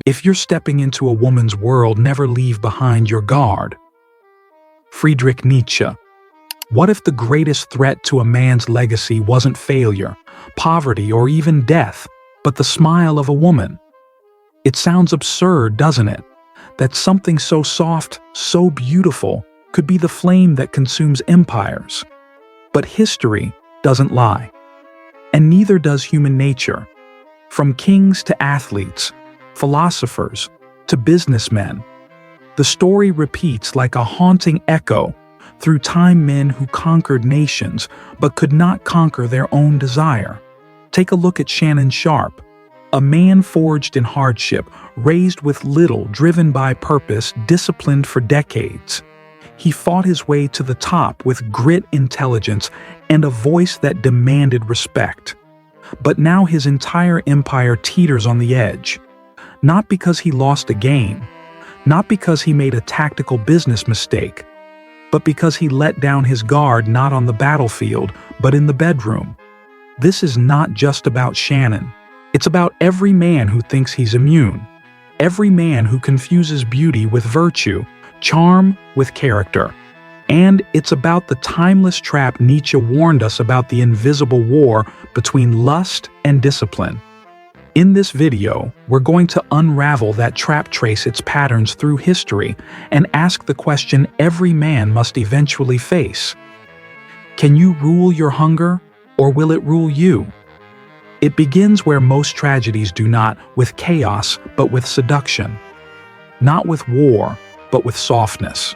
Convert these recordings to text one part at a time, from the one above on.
If you're stepping into a woman's world, never leave behind your guard. Friedrich Nietzsche. What if the greatest threat to a man's legacy wasn't failure, poverty, or even death, but the smile of a woman? It sounds absurd, doesn't it? That something so soft, so beautiful, could be the flame that consumes empires. But history doesn't lie. And neither does human nature. From kings to athletes, philosophers to businessmen, the story repeats like a haunting echo through time. Men who conquered nations but could not conquer their own desire. Take a look at Shannon Sharpe, a man forged in hardship, raised with little, driven by purpose, disciplined for decades. He fought his way to the top with grit, intelligence, and a voice that demanded respect. But now his entire empire teeters on the edge. Not because he lost a game, not because he made a tactical business mistake, but because he let down his guard not on the battlefield, but in the bedroom. This is not just about Shannon. It's about every man who thinks he's immune, every man who confuses beauty with virtue, charm with character. And it's about the timeless trap Nietzsche warned us about, the invisible war between lust and discipline. In this video, we're going to unravel that trap, trace its patterns through history, and ask the question every man must eventually face. Can you rule your hunger, or will it rule you? It begins where most tragedies do not, with chaos, but with seduction. Not with war, but with softness.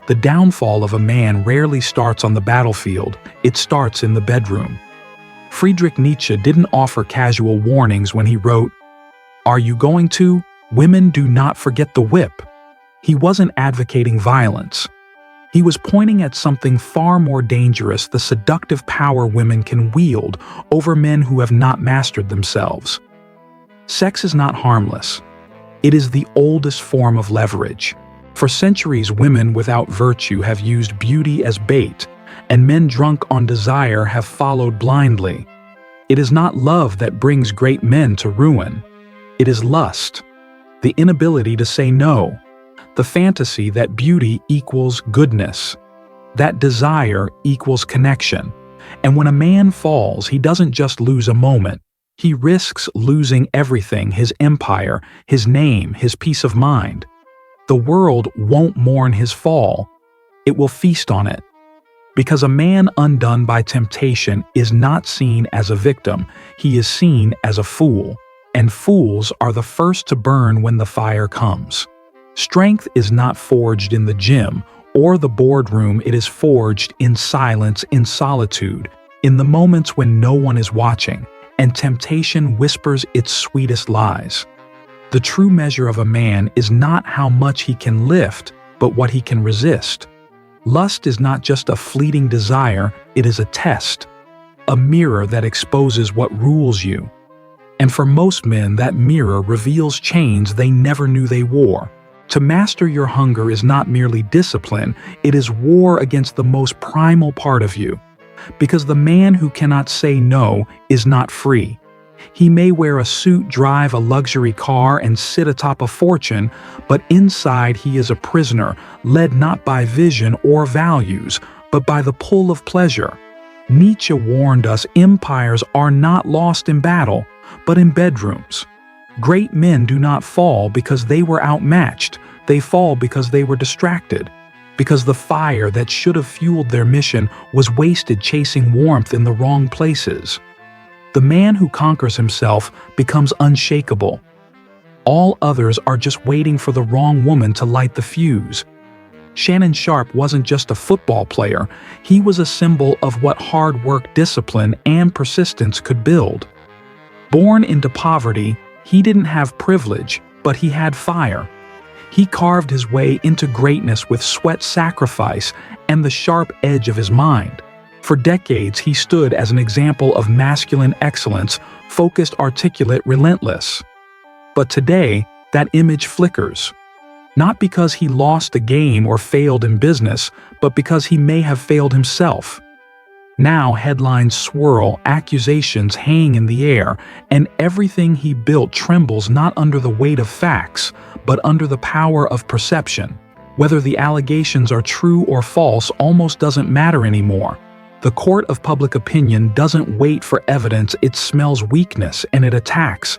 The downfall of a man rarely starts on the battlefield, it starts in the bedroom. Friedrich Nietzsche didn't offer casual warnings when he wrote, "Are you going to? Women do not forget the whip." He wasn't advocating violence. He was pointing at something far more dangerous: the seductive power women can wield over men who have not mastered themselves. Sex is not harmless. It is the oldest form of leverage. For centuries, women without virtue have used beauty as bait, and men drunk on desire have followed blindly. It is not love that brings great men to ruin. It is lust, the inability to say no, the fantasy that beauty equals goodness, that desire equals connection. And when a man falls, he doesn't just lose a moment. He risks losing everything: his empire, his name, his peace of mind. The world won't mourn his fall. It will feast on it. Because a man undone by temptation is not seen as a victim, he is seen as a fool. And fools are the first to burn when the fire comes. Strength is not forged in the gym or the boardroom, it is forged in silence, in solitude, in the moments when no one is watching, and temptation whispers its sweetest lies. The true measure of a man is not how much he can lift, but what he can resist. Lust is not just a fleeting desire, it is a test, a mirror that exposes what rules you. And for most men, that mirror reveals chains they never knew they wore. To master your hunger is not merely discipline, it is war against the most primal part of you. Because the man who cannot say no is not free. He may wear a suit, drive a luxury car, and sit atop a fortune, but inside he is a prisoner, led not by vision or values, but by the pull of pleasure. Nietzsche warned us empires are not lost in battle, but in bedrooms. Great men do not fall because they were outmatched, they fall because they were distracted, because the fire that should have fueled their mission was wasted chasing warmth in the wrong places. The man who conquers himself becomes unshakable. All others are just waiting for the wrong woman to light the fuse. Shannon Sharpe wasn't just a football player, he was a symbol of what hard work, discipline, and persistence could build. Born into poverty, he didn't have privilege, but he had fire. He carved his way into greatness with sweat, sacrifice, and the sharp edge of his mind. For decades, he stood as an example of masculine excellence, focused, articulate, relentless. But today, that image flickers. Not because he lost a game or failed in business, but because he may have failed himself. Now headlines swirl, accusations hang in the air, and everything he built trembles not under the weight of facts, but under the power of perception. Whether the allegations are true or false almost doesn't matter anymore. The court of public opinion doesn't wait for evidence, it smells weakness and it attacks.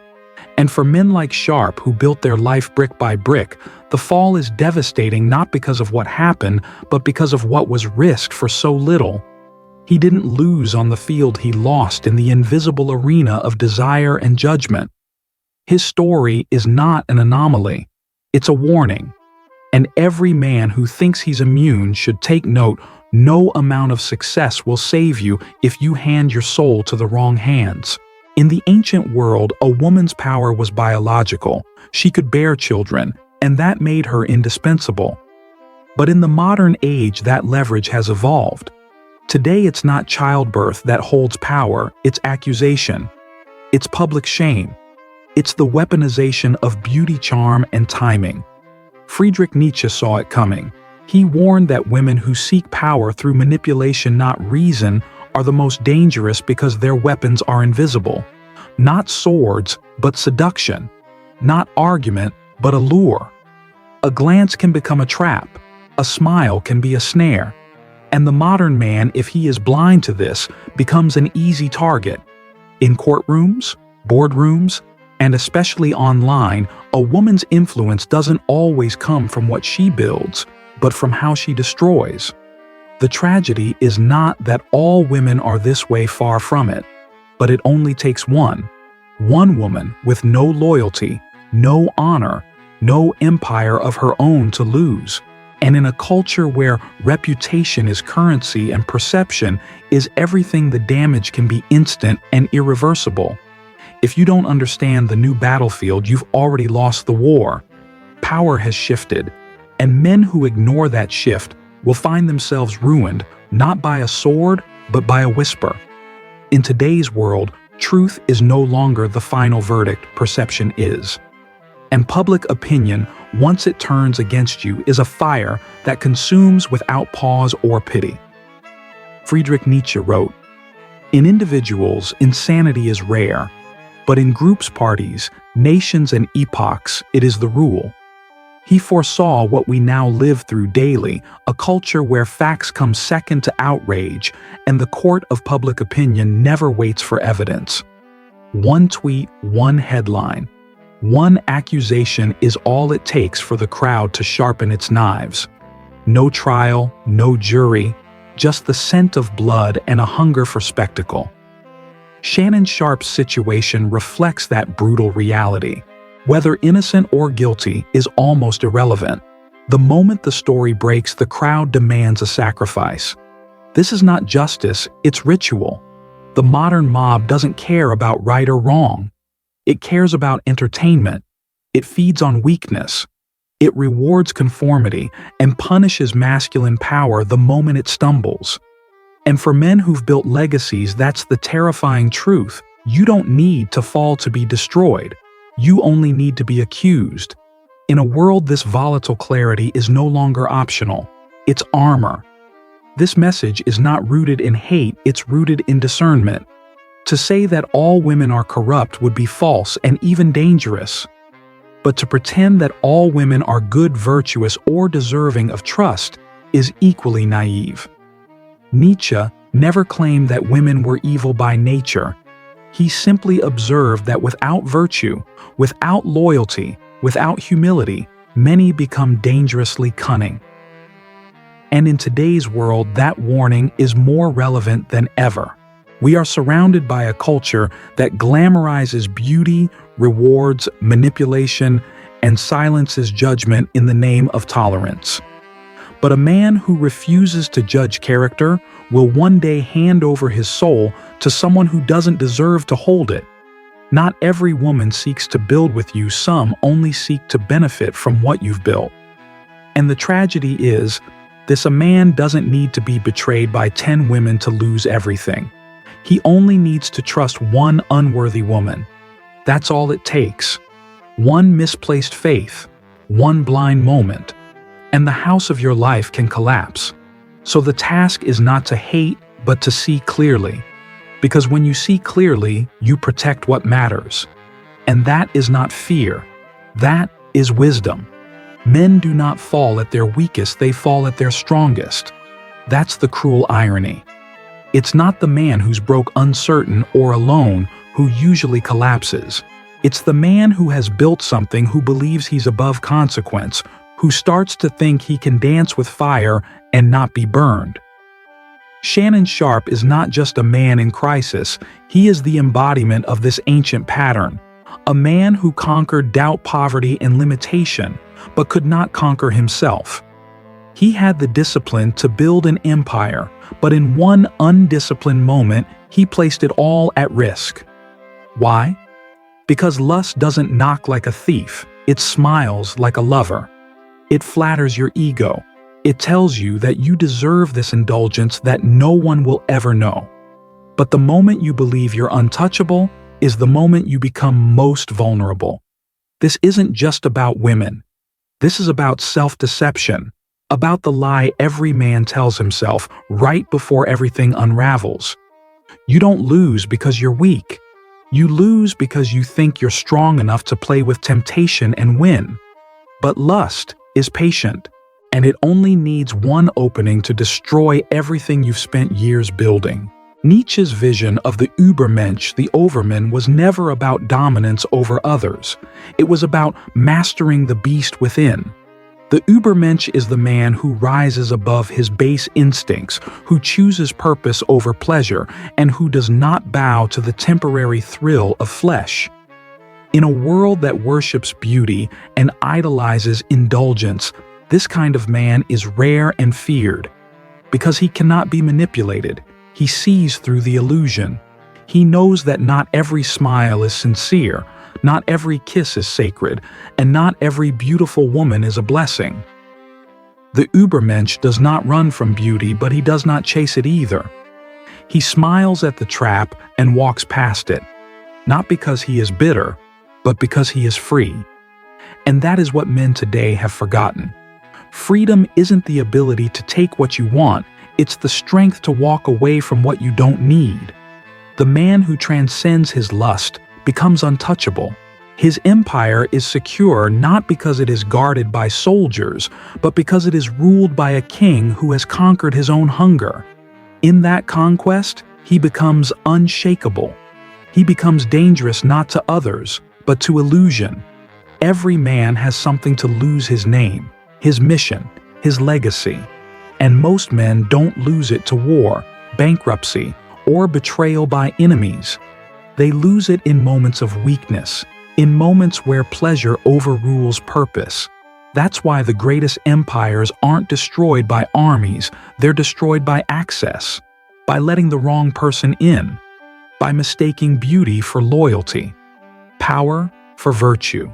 And for men like Sharpe, who built their life brick by brick, the fall is devastating not because of what happened, but because of what was risked for so little. He didn't lose on the field, he lost in the invisible arena of desire and judgment. His story is not an anomaly, it's a warning. And every man who thinks he's immune should take note: no amount of success will save you if you hand your soul to the wrong hands. In the ancient world, a woman's power was biological. She could bear children, and that made her indispensable. But in the modern age, that leverage has evolved. Today, it's not childbirth that holds power, it's accusation. It's public shame. It's the weaponization of beauty, charm, and timing. Friedrich Nietzsche saw it coming. He warned that women who seek power through manipulation, not reason, are the most dangerous because their weapons are invisible. Not swords, but seduction. Not argument, but allure. A glance can become a trap. A smile can be a snare. And the modern man, if he is blind to this, becomes an easy target. In courtrooms, boardrooms, and especially online, a woman's influence doesn't always come from what she builds, but from how she destroys. The tragedy is not that all women are this way, far from it, but it only takes one woman with no loyalty, no honor, no empire of her own to lose. And in a culture where reputation is currency and perception is everything, the damage can be instant and irreversible. If you don't understand the new battlefield, you've already lost the war. Power has shifted, and men who ignore that shift will find themselves ruined, not by a sword, but by a whisper. In today's world, truth is no longer the final verdict, perception is. And public opinion, once it turns against you, is a fire that consumes without pause or pity. Friedrich Nietzsche wrote, "In individuals, insanity is rare, but in groups, parties, nations, and epochs, it is the rule." He foresaw what we now live through daily, a culture where facts come second to outrage, and the court of public opinion never waits for evidence. One tweet, one headline, one accusation is all it takes for the crowd to sharpen its knives. No trial, no jury, just the scent of blood and a hunger for spectacle. Shannon Sharpe's situation reflects that brutal reality. Whether innocent or guilty is almost irrelevant. The moment the story breaks, the crowd demands a sacrifice. This is not justice, it's ritual. The modern mob doesn't care about right or wrong. It cares about entertainment. It feeds on weakness. It rewards conformity and punishes masculine power the moment it stumbles. And for men who've built legacies, that's the terrifying truth. You don't need to fall to be destroyed. You only need to be accused. In a world this volatile, clarity is no longer optional. It's armor. This message is not rooted in hate, it's rooted in discernment. To say that all women are corrupt would be false and even dangerous. But to pretend that all women are good, virtuous, or deserving of trust is equally naive. Nietzsche never claimed that women were evil by nature. He simply observed that without virtue, without loyalty, without humility, many become dangerously cunning. And in today's world, that warning is more relevant than ever. We are surrounded by a culture that glamorizes beauty, rewards manipulation, and silences judgment in the name of tolerance. But a man who refuses to judge character will one day hand over his soul to someone who doesn't deserve to hold it. Not every woman seeks to build with you, some only seek to benefit from what you've built. And the tragedy is, a man doesn't need to be betrayed by 10 women to lose everything. He only needs to trust one unworthy woman. That's all it takes. One misplaced faith, one blind moment, and the house of your life can collapse. So the task is not to hate, but to see clearly. Because when you see clearly, you protect what matters. And that is not fear. That is wisdom. Men do not fall at their weakest, they fall at their strongest. That's the cruel irony. It's not the man who's broke, uncertain, or alone who usually collapses. It's the man who has built something, who believes he's above consequence, who starts to think he can dance with fire and not be burned. Shannon Sharpe is not just a man in crisis, he is the embodiment of this ancient pattern. A man who conquered doubt, poverty, and limitation, but could not conquer himself. He had the discipline to build an empire, but in one undisciplined moment, he placed it all at risk. Why? Because lust doesn't knock like a thief, it smiles like a lover. It flatters your ego. It tells you that you deserve this indulgence that no one will ever know. But the moment you believe you're untouchable is the moment you become most vulnerable. This isn't just about women. This is about self-deception, about the lie every man tells himself right before everything unravels. You don't lose because you're weak. You lose because you think you're strong enough to play with temptation and win. But lust is patient, and it only needs one opening to destroy everything you've spent years building. Nietzsche's vision of the Übermensch, the overman, was never about dominance over others. It was about mastering the beast within. The Übermensch is the man who rises above his base instincts, who chooses purpose over pleasure, and who does not bow to the temporary thrill of flesh. In a world that worships beauty and idolizes indulgence, this kind of man is rare and feared. Because he cannot be manipulated, he sees through the illusion. He knows that not every smile is sincere, not every kiss is sacred, and not every beautiful woman is a blessing. The Übermensch does not run from beauty, but he does not chase it either. He smiles at the trap and walks past it, not because he is bitter, but because he is free. And that is what men today have forgotten. Freedom isn't the ability to take what you want, it's the strength to walk away from what you don't need. The man who transcends his lust becomes untouchable. His empire is secure not because it is guarded by soldiers, but because it is ruled by a king who has conquered his own hunger. In that conquest, he becomes unshakable. He becomes dangerous not to others, but to illusion. Every man has something to lose: his name, his mission, his legacy. And most men don't lose it to war, bankruptcy, or betrayal by enemies. They lose it in moments of weakness, in moments where pleasure overrules purpose. That's why the greatest empires aren't destroyed by armies, they're destroyed by access, by letting the wrong person in, by mistaking beauty for loyalty, power for virtue.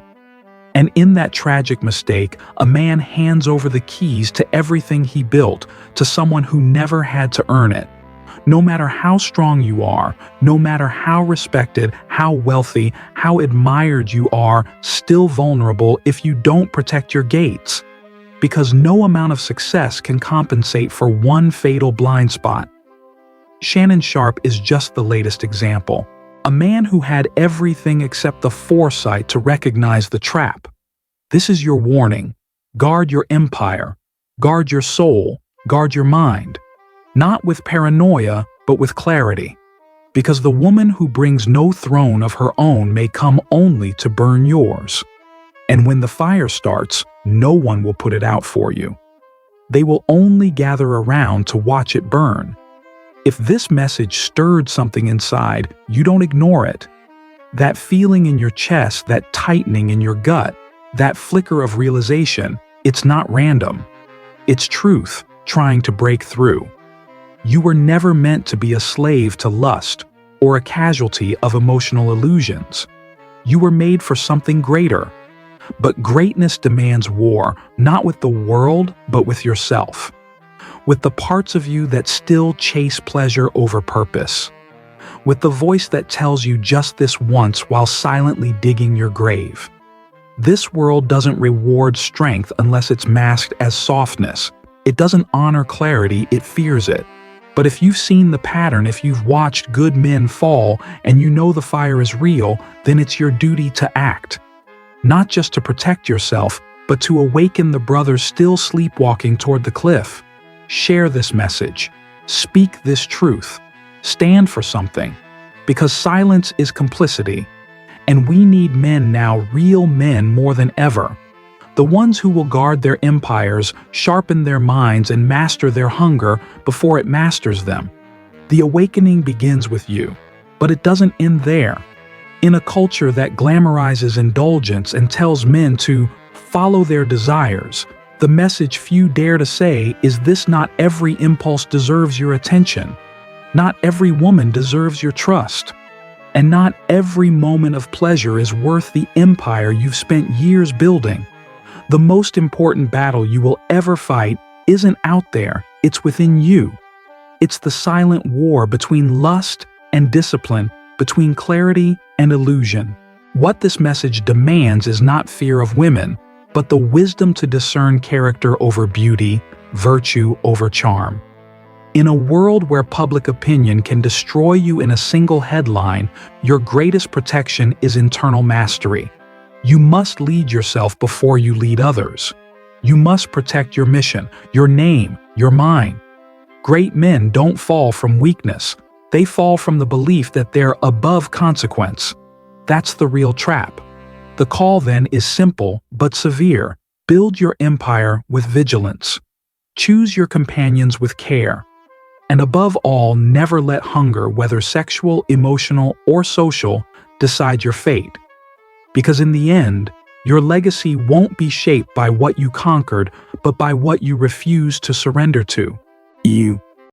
And in that tragic mistake, a man hands over the keys to everything he built to someone who never had to earn it. No matter how strong you are, no matter how respected, how wealthy, how admired you are, still vulnerable if you don't protect your gates. Because no amount of success can compensate for one fatal blind spot. Shannon Sharpe is just the latest example. A man who had everything except the foresight to recognize the trap. This is your warning. Guard your empire. Guard your soul. Guard your mind. Not with paranoia, but with clarity. Because the woman who brings no throne of her own may come only to burn yours. And when the fire starts, no one will put it out for you. They will only gather around to watch it burn. If this message stirred something inside, you don't ignore it. That feeling in your chest, that tightening in your gut, that flicker of realization, it's not random. It's truth trying to break through. You were never meant to be a slave to lust or a casualty of emotional illusions. You were made for something greater. But greatness demands war, not with the world, but with yourself. With the parts of you that still chase pleasure over purpose. With the voice that tells you just this once while silently digging your grave. This world doesn't reward strength unless it's masked as softness. It doesn't honor clarity, it fears it. But But if you've seen the pattern, if you've watched good men fall and you know the fire is real, then it's your duty to act. Not just to protect yourself, but to awaken the brothers still sleepwalking toward the cliff. Share this message. Speak this truth. Stand for something. Because silence is complicity. And we need men now, real men more than ever. The ones who will guard their empires, sharpen their minds, and master their hunger before it masters them. The awakening begins with you, but it doesn't end there. In a culture that glamorizes indulgence and tells men to follow their desires, the message few dare to say is this: not every impulse deserves your attention. Not every woman deserves your trust. And not every moment of pleasure is worth the empire you've spent years building. The most important battle you will ever fight isn't out there, it's within you. It's the silent war between lust and discipline, between clarity and illusion. What this message demands is not fear of women, but the wisdom to discern character over beauty, virtue over charm. In a world where public opinion can destroy you in a single headline, your greatest protection is internal mastery. You must lead yourself before you lead others. You must protect your mission, your name, your mind. Great men don't fall from weakness. They fall from the belief that they're above consequence. That's the real trap. The call then is simple but severe. Build your empire with vigilance. Choose your companions with care. And above all, never let hunger, whether sexual, emotional, or social, decide your fate. Because in the end, your legacy won't be shaped by what you conquered, but by what you refuse to surrender to. You